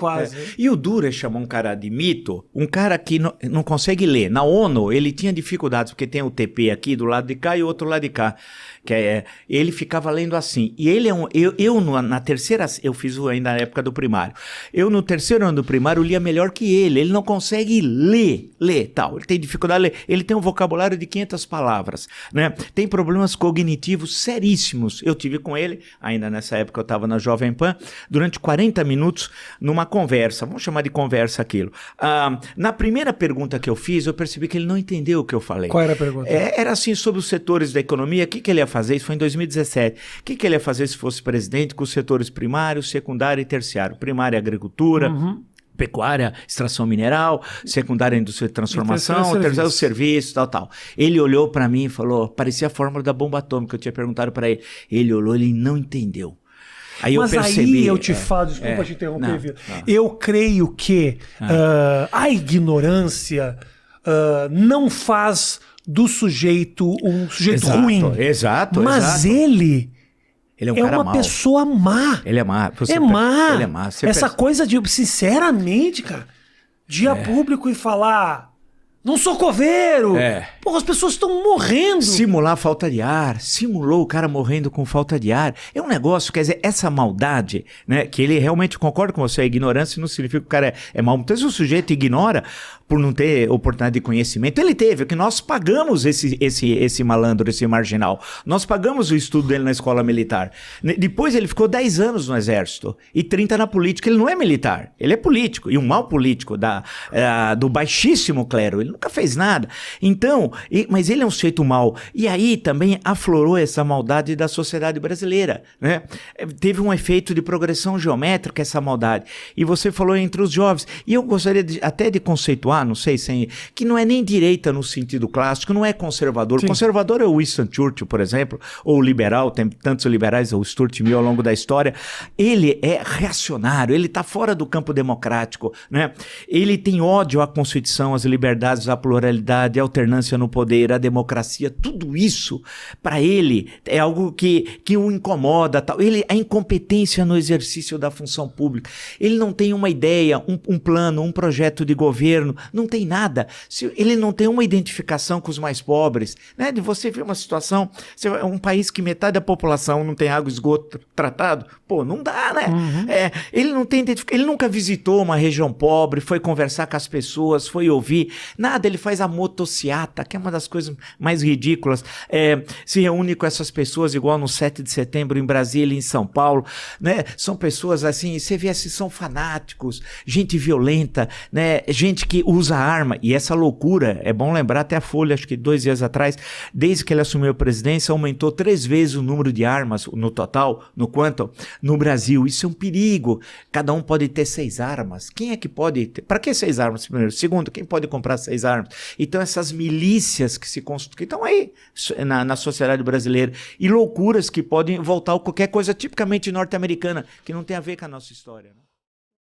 quase. E o Dürer chamou um cara de mito, um cara que não consegue ler. Na ONU, ele tinha dificuldades, porque tem o TP aqui do lado de cá e o outro lado de cá. Ele ficava lendo assim. E ele na terceira... Eu fiz ainda na época do primário. Eu, no terceiro ano do primário, lia melhor que ele. Ele não consegue ler, tal. Ele tem dificuldade de ler. Ele tem um vocabulário de 500 palavras, né? Tem problemas cognitivos seríssimos. Eu tive com ele, ainda nessa época eu estava na Jovem Pan, durante 40 minutos numa conversa. Vamos chamar de conversa aquilo. Na primeira pergunta que eu fiz, eu percebi que ele não entendeu o que eu falei. Qual era a pergunta? Era assim, sobre os setores da economia. O que ele ia fazer? Isso foi em 2017. O que ele ia fazer se fosse presidente com os setores primário, secundário e terciário? Primária, agricultura... pecuária, extração mineral, secundária, indústria de transformação, terceiro serviço, tal. Ele olhou para mim e falou, parecia a fórmula da bomba atômica, eu tinha perguntado para ele. Ele olhou, ele não entendeu. Aí mas eu percebi... aí eu te falo, desculpa te interromper, Vitor. Não. Eu creio que a ignorância não faz do sujeito um sujeito ruim. Exato. Mas ele é um cara uma mau. Pessoa má. Ele é má. Ele é má. Essa Você coisa de, sinceramente, cara, de ir a público e falar... Não sou coveiro! Porra, as pessoas estão morrendo! Simular falta de ar, simulou o cara morrendo com falta de ar. É um negócio, quer dizer, essa maldade, né? Que ele realmente concorda com você, a ignorância não significa que o cara é mau. Então, se o sujeito ignora por não ter oportunidade de conhecimento, ele teve, que nós pagamos esse malandro, esse marginal. Nós pagamos o estudo dele na escola militar. Depois ele ficou 10 anos no exército e 30 na política. Ele não é militar, ele é político, e um mau político do baixíssimo clero. Ele nunca fez nada. Então, mas ele é um sujeito mau. E aí também aflorou essa maldade da sociedade brasileira, né? Teve um efeito de progressão geométrica essa maldade. E você falou entre os jovens. E eu gostaria até de conceituar, não sei, que não é nem direita no sentido clássico, não é conservador. Sim. Conservador é o Winston Churchill, por exemplo, ou liberal, tem tantos liberais, o Stuart Mill ao longo da história. Ele é reacionário, ele está fora do campo democrático, né? Ele tem ódio à Constituição, às liberdades, à pluralidade, à alternância no poder, à democracia. Tudo isso, para ele, é algo que o incomoda. Tal. A incompetência no exercício da função pública. Ele não tem uma ideia, um plano, um projeto de governo, não tem nada. Ele não tem uma identificação com os mais pobres, né? De você ver uma situação, um país que metade da população não tem água e esgoto tratado, pô, não dá, né? Ele não tem ele nunca visitou uma região pobre, foi conversar com as pessoas, foi ouvir, nada. Ele faz a motociata, que é uma das coisas mais ridículas, se reúne com essas pessoas igual no 7 de setembro em Brasília e em São Paulo, né? São pessoas assim, você vê assim, são fanáticos, gente violenta, né? Gente que usa arma, e essa loucura, é bom lembrar, até a Folha, acho que 2 dias atrás, desde que ele assumiu a presidência, aumentou 3 vezes o número de armas no total, no quanto, no Brasil. Isso é um perigo. Cada um pode ter 6 armas. Quem é que pode ter? Para que 6 armas, primeiro? Segundo, quem pode comprar 6 armas? Então essas milícias que estão aí na sociedade brasileira, e loucuras que podem voltar a qualquer coisa tipicamente norte-americana, que não tem a ver com a nossa história, né?